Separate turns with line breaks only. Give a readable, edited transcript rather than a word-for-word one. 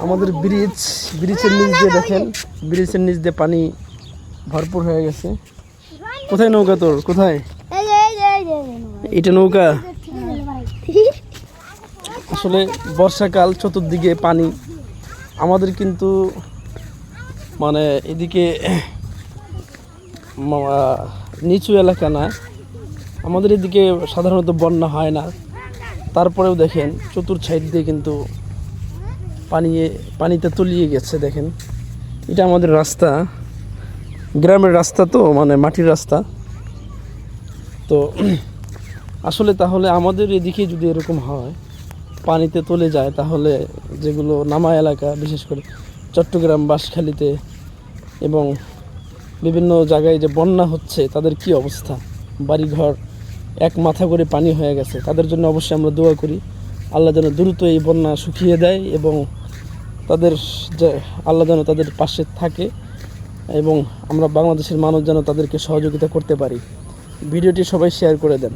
আমাদের ব্রিজের নিচ দিয়ে দেখেন, ব্রিজের নিচ দিয়ে পানি ভরপুর হয়ে গেছে। কোথায় নৌকা তোর? কোথায় এটা নৌকা? আসলে বর্ষাকাল, চতুর্দিকে পানি। আমাদের কিন্তু মানে এদিকে নিচু এলাকা না, আমাদের এদিকে সাধারণত বন্যা হয় না। তারপরেও দেখেন চতুর সাইড দিয়ে কিন্তু পানিতে তলিয়ে গেছে। দেখেন এটা আমাদের রাস্তা, গ্রামের রাস্তা তো, মানে মাটির রাস্তা তো। আসলে তাহলে আমাদের এদিকে যদি এরকম হয়, পানিতে তলে যায়, তাহলে যেগুলো নামা এলাকা, বিশেষ করে চট্টগ্রাম, বাঁশখালীতে এবং বিভিন্ন জায়গায় যে বন্যা হচ্ছে, তাদের কি অবস্থা? বাড়িঘর এক মাথা করে পানি হয়ে গেছে। তাদের জন্য অবশ্যই আমরা দোয়া করি, আল্লাহ যেন দ্রুত এই বন্যা শুকিয়ে দেয় এবং তাদের যে আল্লাহ যেন তাদের পাশে থাকে এবং আমরা বাংলাদেশের মানুষ যেন তাদেরকে সহযোগিতা করতে পারি। ভিডিওটি সবাই শেয়ার করে দেন।